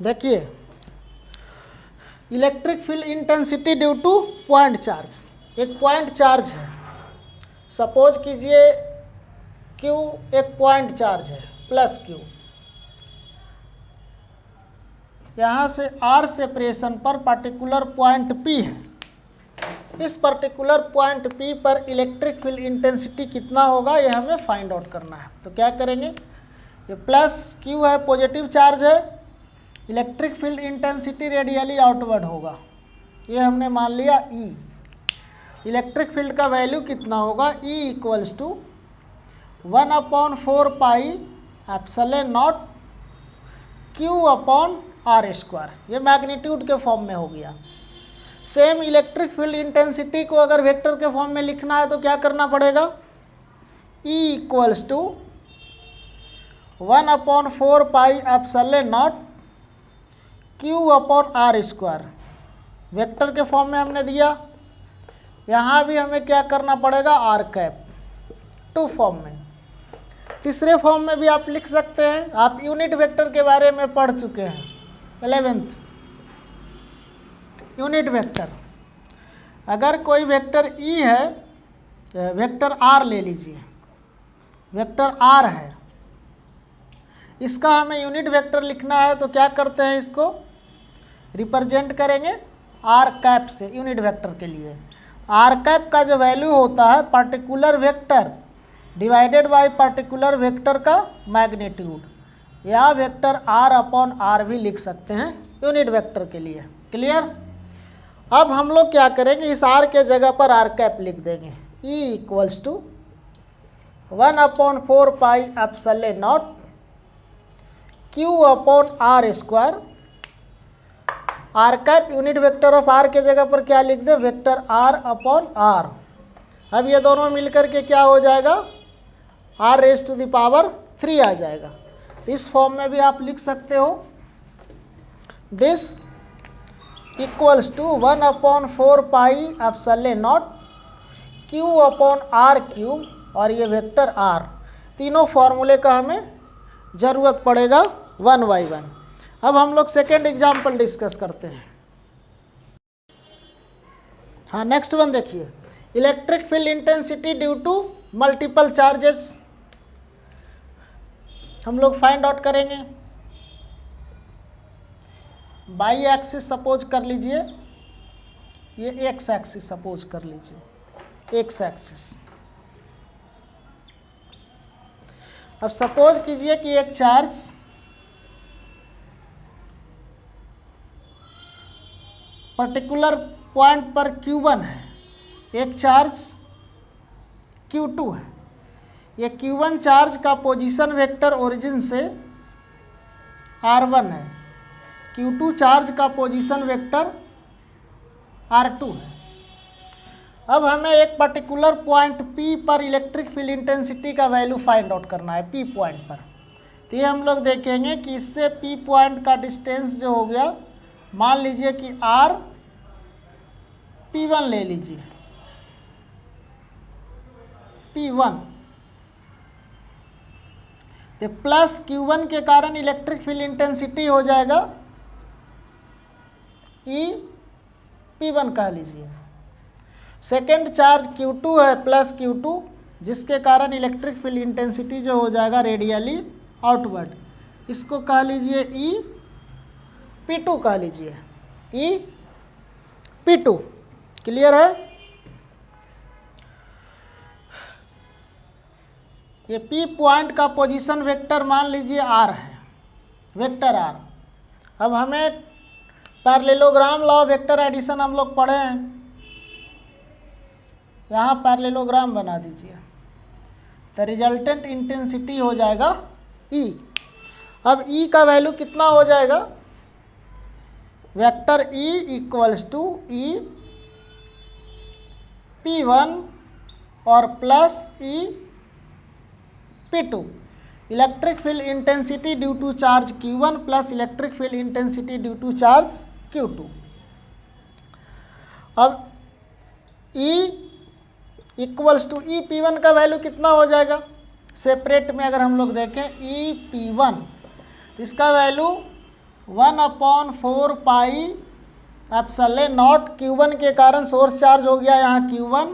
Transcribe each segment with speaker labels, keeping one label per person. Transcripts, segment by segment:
Speaker 1: देखिए, electric field intensity due two point charge, एक point charge है, सपोज कीजिए Q एक पॉइंट चार्ज है प्लस Q, यहाँ से R सेपरेशन पर पर्टिकुलर पॉइंट P है, इस पर्टिकुलर पॉइंट P पर इलेक्ट्रिक फील्ड इंटेंसिटी कितना होगा ये हमें फाइंड आउट करना है। तो क्या करेंगे, ये प्लस Q है, पॉजिटिव चार्ज है, electric field intensity radially outward होगा, ये हमने मान लिया E। इलेक्ट्रिक फील्ड का वैल्यू कितना होगा, E equals to 1/4 pi epsilon naught Q upon R square, ये मैग्नीट्यूड के फॉर्म में हो गया। सेम इलेक्ट्रिक फील्ड इंटेंसिटी को अगर वेक्टर के फॉर्म में लिखना है तो क्या करना पड़ेगा, E equals to 1/4 pi epsilon naught Q upon R square, vector के फॉर्म में हमने दिया। यहाँ भी हमें क्या करना पड़ेगा, R कैप, टू फॉर्म में। तीसरे फॉर्म में भी आप लिख सकते हैं, आप यूनिट वेक्टर के बारे में पढ़ चुके हैं 11th। यूनिट वेक्टर, अगर कोई वेक्टर E है, वेक्टर R ले लीजिए, वेक्टर R है, इसका हमें यूनिट वेक्टर लिखना है तो क्या करते हैं, इसको रिप्रेजेंट करेंगे R कैप से यूनिट वेक्टर के लिए। R कैप का जो वैल्यू होता है particular vector divided by particular vector का मैग्नीट्यूड, या वेक्टर R अपॉन R भी लिख सकते हैं यूनिट वेक्टर के लिए। क्लियर। अब हम लोग क्या करेंगे, इस R के जगह पर R कैप लिख देंगे, E equals to 1/4 pi epsilon naught Q upon R square. R cap unit vector of R के जगह पर क्या लिख दें, वेक्टर R अपॉन R। अब ये दोनों मिलकर के क्या हो जाएगा, R raise to the power 3 आ जाएगा। तो इस फॉर्म में भी आप लिख सकते हो, this equals to 1/4 pi epsilon naught Q upon R cube, और ये वेक्टर R। तीनों फॉर्मूले का हमें ज़रूरत पड़ेगा 1 बाई 1। अब हम लोग सेकेंड एग्जाम्पल डिस्कस करते हैं। हाँ, नेक्स्ट वन देखिए, electric field intensity due to multiple charges हम लोग फाइंड आउट करेंगे। बाई एक्सिस सपोज कर लीजिए, ये एक्स एक्सिस सपोज कर लीजिए, एक्स एक्सिस। अब सपोज कीजिए कि एक चार्ज पर्टिकुलर पॉइंट पर Q1 है, एक चार्ज Q2 है। ये Q1 चार्ज का पोजीशन वेक्टर ओरिजिन से R1 है, Q2 चार्ज का पोजीशन वेक्टर R2 है। अब हमें एक पर्टिकुलर पॉइंट P पर इलेक्ट्रिक फील्ड इंटेंसिटी का वैल्यू फाइंड आउट करना है, P पॉइंट पर। तो ये हम लोग देखेंगे कि इससे P पॉइंट का डिस्टेंस जो हो गया, मान लीजिए कि R P1 ले लीजिए, P1, तो प्लस Q1 के कारण इलेक्ट्रिक फील्ड इंटेंसिटी हो जाएगा E P1 कह लीजिए। सेकेंड चार्ज Q2 है, प्लस Q2, जिसके कारण इलेक्ट्रिक फील्ड इंटेंसिटी जो हो जाएगा रेडियली आउटवर्ड, इसको कह लीजिए E P2 कह लीजिए, E P2। क्लियर है। ये P पॉइंट का पोजीशन वेक्टर मान लीजिए R है, वेक्टर R। अब हमें पैरेललोग्राम लॉ वेक्टर एडिशन हम लोग पढ़े हैं, यहाँ पैरेललोग्राम बना दीजिए, तो रिजल्टेंट इंटेंसिटी हो जाएगा E। अब E का वैल्यू कितना हो जाएगा, vector E equals to E P1 और plus E P2। Electric field intensity due to charge Q1 plus electric field intensity due to charge Q2। अब E equals to E P1 का value कितना हो जाएगा, separate में अगर हम लोग देखें E P1, इसका वैल्यू 1/4 एप्सिलॉन नॉट Q1 के कारण सोर्स चार्ज हो गया यहाँ Q1,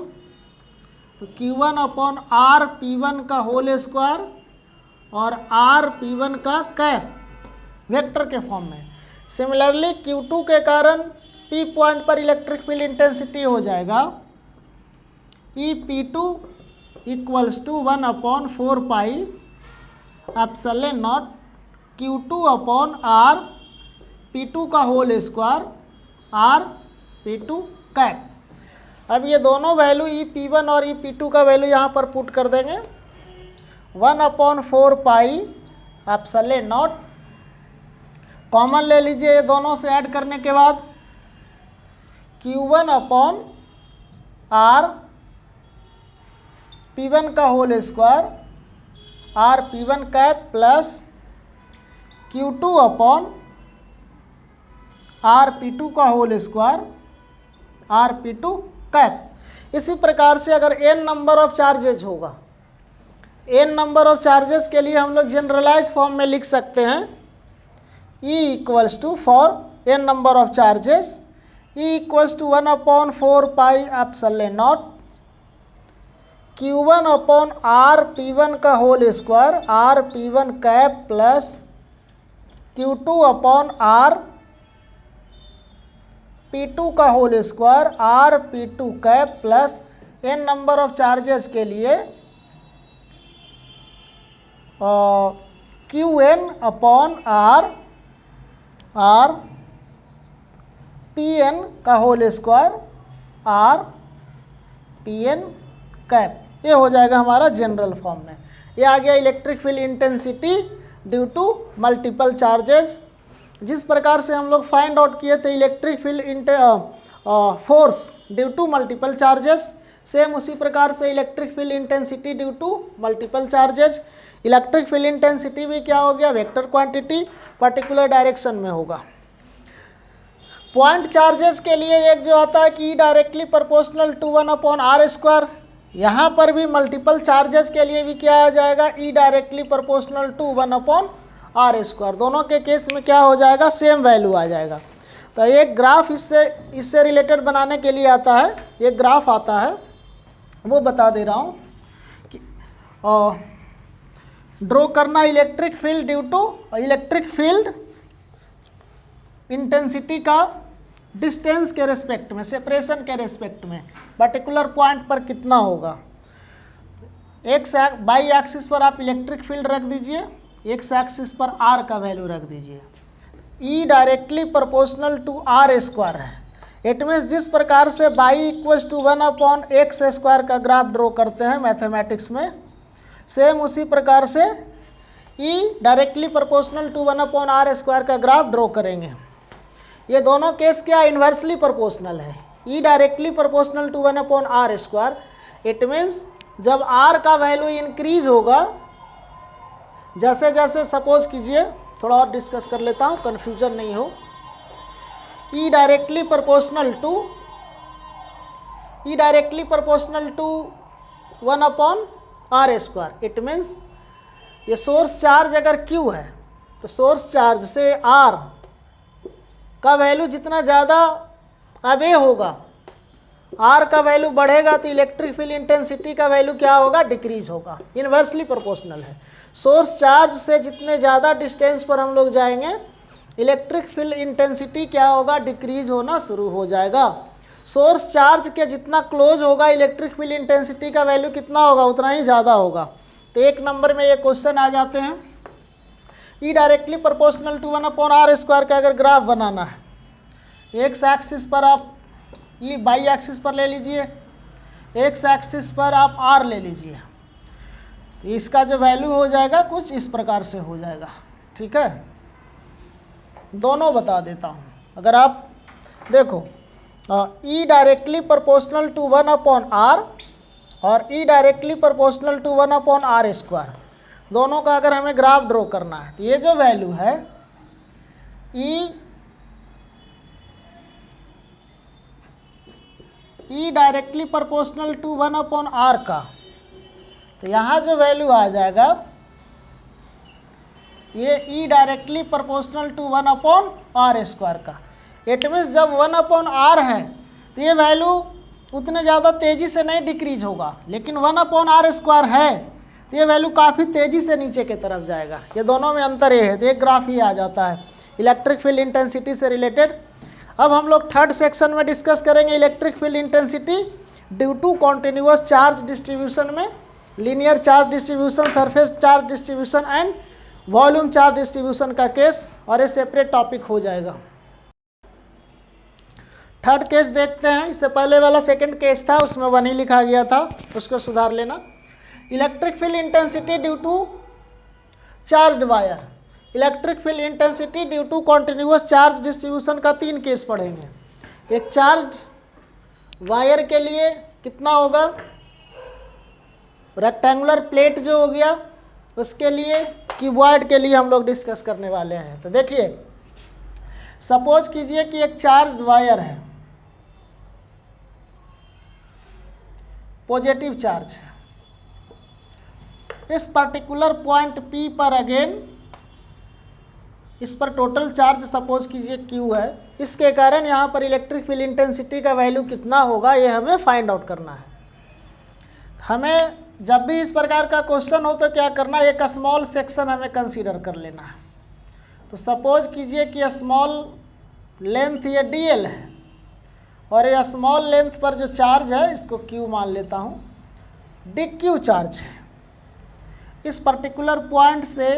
Speaker 1: तो Q1/R P1 का होल स्क्वायर और R P1 का कैप वेक्टर के फॉर्म में। सिमिलरली Q2 के कारण P पॉइंट पर इलेक्ट्रिक फील्ड इंटेंसिटी हो जाएगा EP2 equals to 1/4 epsilon not Q2/R P2 का whole square R P2 cap. अब ये दोनों वैल्यू EP1 और EP2 का वैल्यू यहाँ पर पुट कर देंगे। 1/4 एप्सिलॉन नॉट कॉमन ले लीजिए, ये दोनों से ऐड करने के बाद Q1/R P1 का whole square R P1 cap plus Q2/R P2 का whole square R P2 cap. इसी प्रकार से अगर n नंबर ऑफ चार्जेज होगा, n नंबर ऑफ चार्जेस के लिए हम लोग जनरलाइज फॉर्म में लिख सकते हैं E equals to for n number of charges E equals to 1/4 epsilon naught Q1/R P1 का whole square R P1 cap plus Q2/R P2 का whole square R P2 cap plus n number of charges के लिए Qn/R R Pn का whole square R Pn cap. ये हो जाएगा हमारा general form में। ये आ गया electric field intensity due to multiple charges. जिस प्रकार से हम लोग फाइंड आउट किए थे electric field force due to multiple charges, same उसी प्रकार से electric field intensity due to multiple charges. Electric field intensity भी क्या हो गया, वेक्टर क्वांटिटी, पर्टिकुलर डायरेक्शन में होगा। पॉइंट चार्जेस के लिए एक जो आता है कि डायरेक्टली प्रोपोर्शनल टू 1/R²। यहाँ पर भी मल्टीपल चार्जेस के लिए भी क्या आ जाएगा, E directly proportional to 1/R²। दोनों के केस में क्या हो जाएगा, सेम वैल्यू आ जाएगा। तो एक ग्राफ इससे रिलेटेड बनाने के लिए आता है, एक ग्राफ आता है वो बता दे रहा हूँ कि ड्रॉ करना electric field due to electric field intensity का डिस्टेंस के रेस्पेक्ट में, सेपरेशन के रेस्पेक्ट में पर्टिकुलर पॉइंट पर कितना होगा। एक्स बाई एक्सिस पर आप इलेक्ट्रिक फील्ड रख दीजिए, एक्स एक्सिस पर R का वैल्यू रख दीजिए। E directly proportional to R² है। इट मीन्स जिस प्रकार से बाई इक्वल्स टू 1/x² का ग्राफ ड्रॉ करते हैं मैथमेटिक्स में, सेम उसी प्रकार से E directly proportional to 1/R² का ग्राफ ड्रॉ करेंगे। ये दोनों केस क्या इन्वर्सली प्रोपोर्शनल है। E directly proportional to 1/R²। It means जब R का वैल्यू इंक्रीज होगा, जैसे जैसे सपोज कीजिए, थोड़ा और डिस्कस कर लेता हूँ कन्फ्यूजन नहीं हो। E directly proportional to 1/R²। It means ये सोर्स चार्ज अगर Q है तो सोर्स चार्ज से R का वैल्यू जितना ज़्यादा अवे होगा, R का वैल्यू बढ़ेगा तो इलेक्ट्रिक फील्ड इंटेंसिटी का वैल्यू क्या होगा, डिक्रीज होगा। इन्वर्सली प्रोपोर्शनल है। सोर्स चार्ज से जितने ज़्यादा डिस्टेंस पर हम लोग जाएंगे, इलेक्ट्रिक फील्ड इंटेंसिटी क्या होगा, डिक्रीज होना शुरू हो जाएगा। सोर्स चार्ज के जितना क्लोज होगा, इलेक्ट्रिक फील्ड इंटेंसिटी का वैल्यू कितना होगा, उतना ही ज़्यादा होगा। तो एक नंबर में ये क्वेश्चन आ जाते हैं। E directly proportional to 1/R² का अगर ग्राफ बनाना है, एक्स एक्सिस पर आप E बाई एक्सिस पर ले लीजिए, एक्स एक्सिस पर आप R ले लीजिए, तो इसका जो वैल्यू हो जाएगा कुछ इस प्रकार से हो जाएगा। ठीक है, दोनों बता देता हूँ। अगर आप देखो E directly proportional to 1/R और E directly proportional to 1/R², दोनों का अगर हमें ग्राफ ड्रॉ करना है, तो ये जो वैल्यू है E directly proportional to 1/R का, तो यहाँ जो वैल्यू आ जाएगा ये ई डायरेक्टली प्रोपोर्शनल टू 1/r² का। इट मीन्स जब 1/r है तो ये वैल्यू उतने ज़्यादा तेज़ी से नहीं डिक्रीज होगा, लेकिन 1/r² है तो ये वैल्यू काफ़ी तेज़ी से नीचे की तरफ जाएगा। ये दोनों में अंतर ये है, तो एक ग्राफ ही आ जाता है इलेक्ट्रिक फील्ड इंटेंसिटी से रिलेटेड। अब हम लोग थर्ड सेक्शन में डिस्कस करेंगे electric field intensity due to continuous charge distribution में, linear charge distribution, surface charge distribution and volume charge distribution का केस, और ये सेपरेट टॉपिक हो जाएगा। थर्ड केस देखते हैं। इससे पहले वाला सेकंड केस था, उसमें 1 ही लिखा गया था, उसको सुधार लेना। Electric field intensity due to charged wire, electric field intensity due to continuous charge distribution का 3 केस पढ़ेंगे। एक चार्ज्ड वायर के लिए कितना होगा, रेक्टेंगुलर प्लेट जो हो गया उसके लिए, क्यूबॉइड के लिए हम लोग डिस्कस करने वाले हैं। तो देखिए, सपोज कीजिए कि एक चार्ज्ड वायर है, पॉजिटिव चार्ज है, इस पर्टिकुलर पॉइंट P पर अगेन इस पर टोटल चार्ज सपोज कीजिए Q है, इसके कारण यहाँ पर इलेक्ट्रिक फील्ड इंटेंसिटी का वैल्यू कितना होगा ये हमें फाइंड आउट करना है। हमें जब भी इस प्रकार का क्वेश्चन हो तो क्या करना है, एक स्मॉल सेक्शन हमें कंसीडर कर लेना है। तो सपोज कीजिए कि स्मॉल लेंथ ये dl है और ये स्मॉल लेंथ पर जो चार्ज है इसको Q मान लेता हूँ, dq चार्ज है इस पर्टिकुलर पॉइंट से।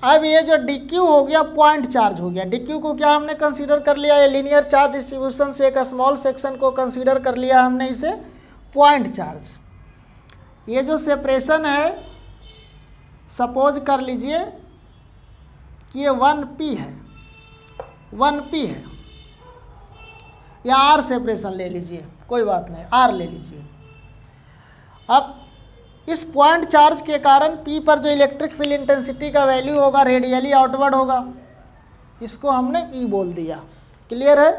Speaker 1: अब ये जो dq हो गया पॉइंट चार्ज हो गया, dq को क्या हमने कंसीडर कर लिया, ये लीनियर चार्ज डिस्ट्रीब्यूशन से एक स्मॉल सेक्शन को कंसीडर कर लिया हमने इसे पॉइंट चार्ज। ये जो सेपरेशन है सपोज कर लीजिए कि ये 1p है, 1p है, या r सेपरेशन ले लीजिए, कोई बात नहीं, r ले लीजिए। अब इस पॉइंट चार्ज के कारण P पर जो इलेक्ट्रिक फील्ड इंटेंसिटी का वैल्यू होगा रेडियली आउटवर्ड होगा, इसको हमने E बोल दिया। क्लियर है?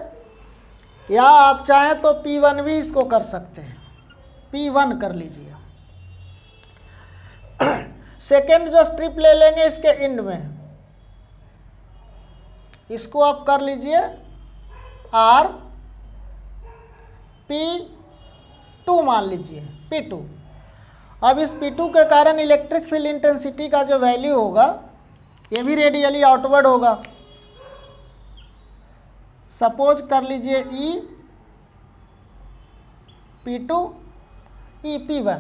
Speaker 1: या आप चाहें तो P1 भी इसको कर सकते हैं, P1 कर लीजिए। सेकेंड जो स्ट्रिप ले लेंगे इसके एंड में, इसको आप कर लीजिए R, P2 मान लीजिए, P2। अब इस P2 के कारण इलेक्ट्रिक फील्ड इंटेंसिटी का जो वैल्यू होगा ये भी रेडियली आउटवर्ड होगा। सपोज कर लीजिए E P2 E P1,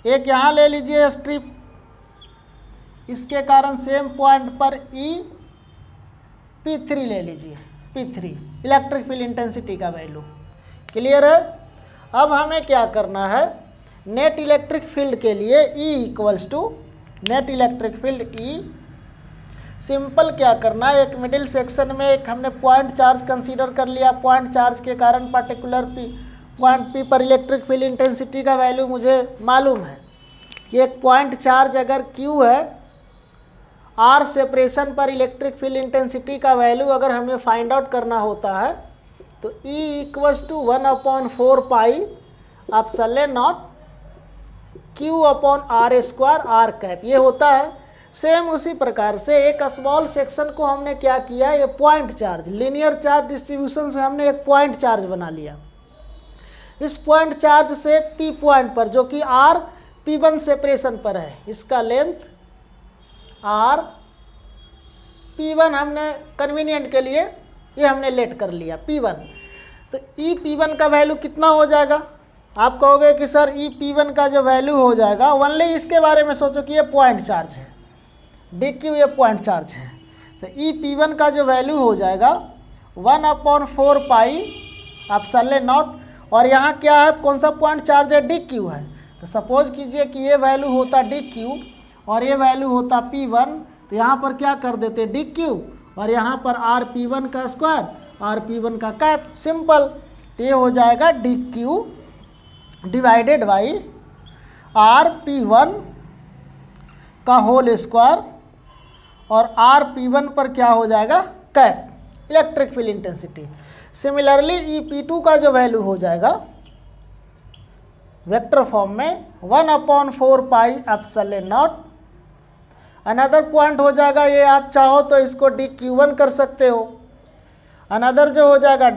Speaker 1: एक यहाँ ले लीजिए स्ट्रिप, इसके कारण सेम पॉइंट पर E P3 ले लीजिए, P3 इलेक्ट्रिक फील्ड इंटेंसिटी का वैल्यू। क्लियर है? अब हमें क्या करना है, नेट इलेक्ट्रिक फील्ड के लिए E equals to net electric field E, simple क्या करना है, एक मिडिल सेक्शन में एक हमने पॉइंट चार्ज कंसीडर कर लिया, पॉइंट चार्ज के कारण पर्टिकुलर पॉइंट P पर इलेक्ट्रिक फील्ड इंटेंसिटी का वैल्यू मुझे मालूम है कि एक पॉइंट चार्ज अगर Q है, R सेपरेशन पर इलेक्ट्रिक फील्ड इंटेंसिटी का वैल्यू अगर हमें फाइंड आउट करना होता है तो E equals to 1/4 pi epsilon naught Q/r² r cap, ये होता है। सेम उसी प्रकार से एक स्मॉल सेक्शन को हमने क्या किया, ये point charge linear charge distribution से हमने एक पॉइंट चार्ज बना लिया। इस पॉइंट चार्ज से P पॉइंट पर जो कि R P1 सेपरेशन पर है, इसका लेंथ R P1 हमने कन्वीनियंट के लिए ये हमने लेट कर लिया P1। तो E P1 का वैल्यू कितना हो जाएगा, आप कहोगे कि सर E P1 का जो वैल्यू हो जाएगा, ओनली इसके बारे में सोचो कि ये पॉइंट चार्ज है, DQ ये पॉइंट चार्ज है, तो E P1 का जो वैल्यू हो जाएगा 1/4 पाई एप्सिलॉन नॉट, और यहाँ क्या है, कौन सा पॉइंट चार्ज है, DQ है। तो सपोज कीजिए कि ये वैल्यू होता DQ और ये वैल्यू होता P1, तो यहाँ पर क्या कर देते DQ और यहाँ पर R P1 का स्क्वायर, R P1 का कैप, सिंपल। तो ये हो जाएगा DQ divided by R P1 का होल स्क्वायर, और R P1 पर क्या हो जाएगा, cap, electric field intensity. Similarly E P2 का जो वैल्यू हो जाएगा वेक्टर फॉर्म में 1/4 pi epsilon not another point हो जाएगा ये, आप चाहो तो इसको dq1 कर सकते हो। अनदर जो हो जाएगा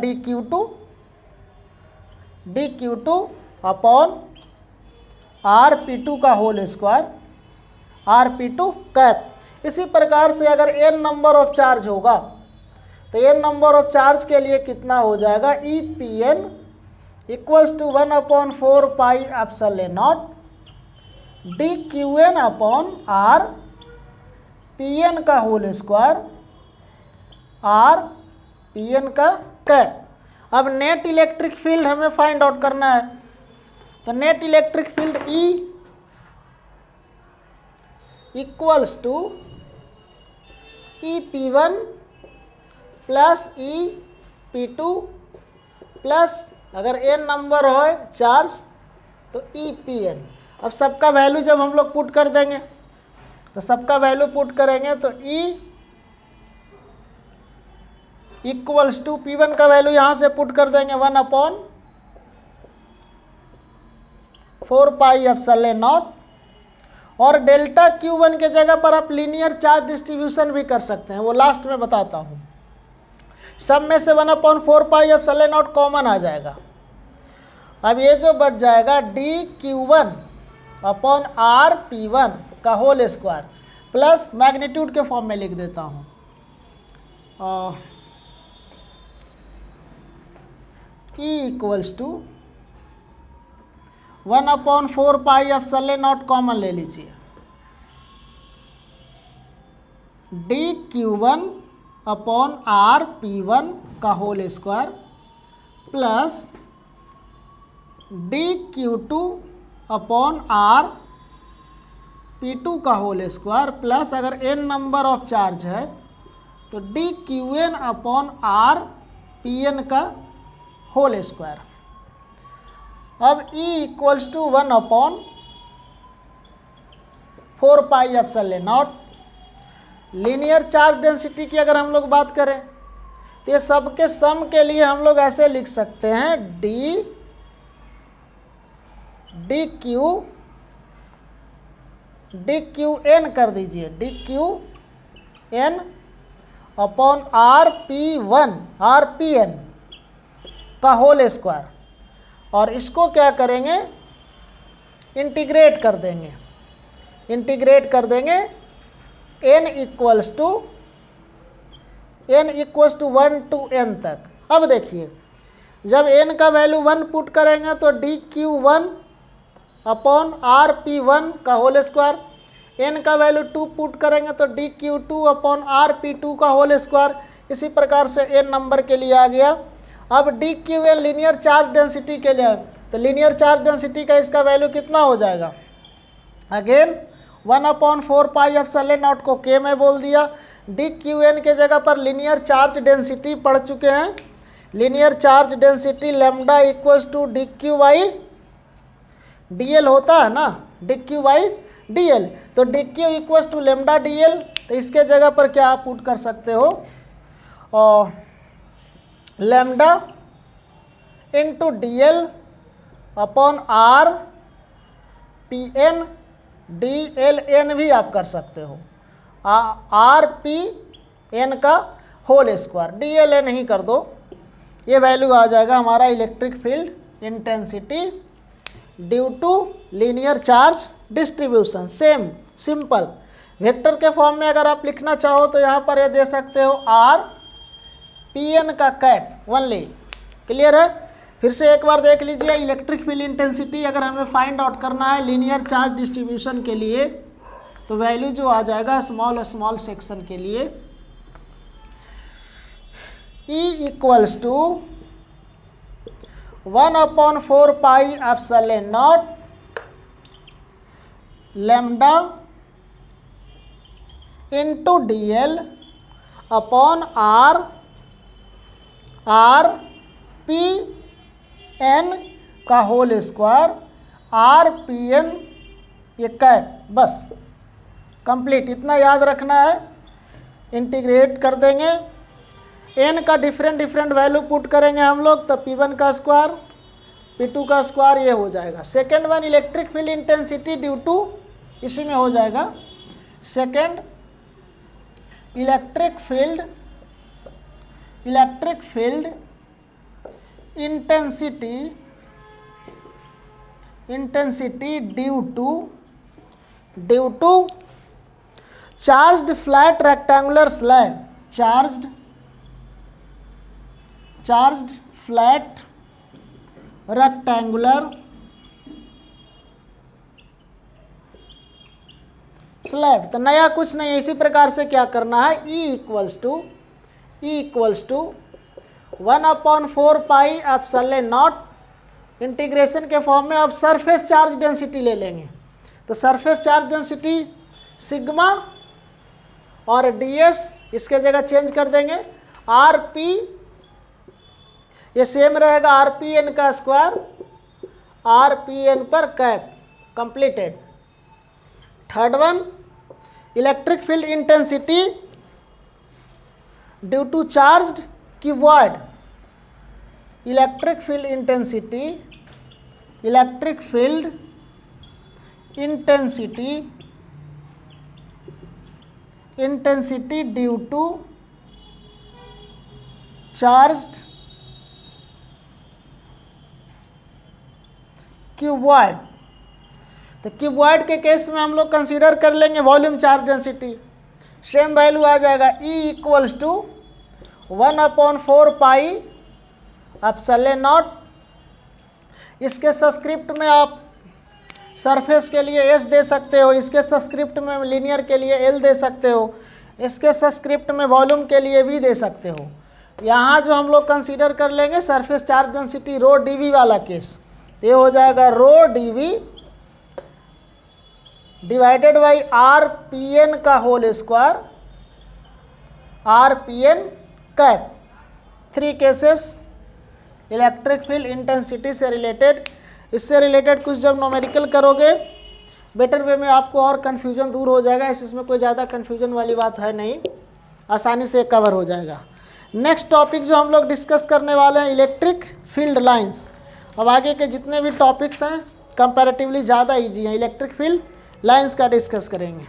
Speaker 1: dq2 अपॉन rp2 का होल स्क्वायर, rp2 कैप। इसी प्रकार से अगर n नंबर ऑफ चार्ज होगा तो n नंबर ऑफ चार्ज के लिए कितना हो जाएगा, EPN equals to 1/4 pi epsilon naught dqn upon r pn का होल स्क्वायर r pn का कैप। अब नेट इलेक्ट्रिक फील्ड हमें फाइंड आउट करना है, तो net electric field E equals to EP1 plus EP2 plus अगर n नंबर हो charge तो EPN। अब सबका वैल्यू जब हम लोग पुट कर देंगे तो सबका वैल्यू पुट करेंगे तो E इक्वल्स टू P1 का वैल्यू यहाँ से पुट कर देंगे 1/4 पाई एप्सिलॉन नॉट, और डेल्टा Q1 के जगह पर आप लीनियर चार्ज डिस्ट्रीब्यूशन भी कर सकते हैं, वो लास्ट में बताता हूँ। सब में से 1/4 पाई एप्सिलॉन नॉट कॉमन आ जाएगा। अब ये जो बच जाएगा dq1 अपॉन rp1 का होल स्क्वायर प्लस मैग्नीट्यूड के फॉर्म में लिख देता हूँ, E equals to 1/4 pi epsilon naught common ले लीजिए, dq1 अपॉन rp1 का whole square plus dq2 upon rp2 का होल स्क्वायर प्लस अगर n नंबर ऑफ चार्ज है तो dqn अपॉन rpn का होल स्क्वायर। अब E equals to 1/4 pi epsilon naught. Linear charge density की अगर हम लोग बात करें तो ये सबके सम के लिए हम लोग ऐसे लिख सकते हैं dqn कर दीजिए, dqn अपॉन rpn का होल स्क्वायर, और इसको क्या करेंगे, इंटीग्रेट कर देंगे n equals to 1 to n तक। अब देखिए जब n का वैल्यू 1 पुट करेंगे तो dq1 अपॉन rp1 का होल स्क्वायर, n का वैल्यू 2 पुट करेंगे तो dq2 अपॉन rp2 का होल स्क्वायर। इसी प्रकार से n नंबर के लिए आ गया। अब dqn लीनियर चार्ज डेंसिटी के लिए, तो लीनियर चार्ज डेंसिटी का इसका वैल्यू कितना हो जाएगा, अगेन 1/4 पाई एप्सिलॉन नॉट को k में बोल दिया, dqn के जगह पर लीनियर चार्ज डेंसिटी पढ़ चुके हैं, linear charge density lambda equals to dq/dl होता है ना, dq/dl, तो dq equals to lambda dl, तो इसके जगह पर क्या आप पुट कर सकते हो, और lambda into dl upon rpn dln भी आप कर सकते हो, rpn का होल स्क्वायर dln ही कर दो। ये वैल्यू आ जाएगा हमारा electric field intensity due to linear charge distribution. Same simple vector के फॉर्म में अगर आप लिखना चाहो तो यहाँ पर ये दे सकते हो rpn का कैप ओनली। क्लियर है? फिर से एक बार देख लीजिए, इलेक्ट्रिक फील्ड इंटेंसिटी अगर हमें फाइंड आउट करना है लीनियर चार्ज डिस्ट्रीब्यूशन के लिए तो वैल्यू जो आ जाएगा स्मॉल सेक्शन के लिए E equals to 1/4 pi epsilon naught lambda into dl upon rpn का होल स्क्वायर rpn ये कैप, बस कंप्लीट। इतना याद रखना है, इंटीग्रेट कर देंगे, n का डिफरेंट वैल्यू पुट करेंगे हम लोग तो p1 का स्क्वायर p2 का स्क्वायर ये हो जाएगा। Second one electric field intensity due to, इसी में हो जाएगा second, electric field intensity due to charged flat rectangular slab, charged flat rectangular slab. तो नया कुछ नहीं है, इसी प्रकार से क्या करना है, E equals to 1/4 pi epsilon naught, integration के फॉर्म में आप सरफेस चार्ज डेंसिटी ले लेंगे। तो सरफेस चार्ज डेंसिटी सिग्मा और ds इसके जगह चेंज कर देंगे, rp ये सेम रहेगा rpn का स्क्वायर, rpn पर cap, completed. Third one, electric field intensity due to charged cuboid, electric field intensity due to charged cuboid. तो क्यूबॉइड के केस में हम लोग कंसीडर कर लेंगे volume charge density, same value आ जाएगा, E equals to 1/4 pi epsilon naught. इसके सब्सक्रिप्ट में आप सरफेस के लिए S दे सकते हो, इसके सब्सक्रिप्ट में लीनियर के लिए L दे सकते हो, इसके सब्सक्रिप्ट में वॉल्यूम के लिए भी दे सकते हो। यहाँ जो हम लोग कंसीडर कर लेंगे surface charge density rho dV वाला केस, ये हो जाएगा rho dV divided by RPN का whole square, RPN cap. 3 cases electric field intensity से रिलेटेड। इससे रिलेटेड कुछ जब नोमेरिकल करोगे बेटर वे में आपको और कन्फ्यूजन दूर हो जाएगा, इसमें कोई ज़्यादा कन्फ्यूजन वाली बात है नहीं, आसानी से कवर हो जाएगा। नेक्स्ट टॉपिक जो हम लोग डिस्कस करने वाले हैं, इलेक्ट्रिक फील्ड लाइंस। अब आगे के जितने भी टॉपिक्स हैं कंपैरेटिवली ज़्यादा ईजी हैं, इलेक्ट्रिक फील्ड लाइंस का डिस्कस करेंगे।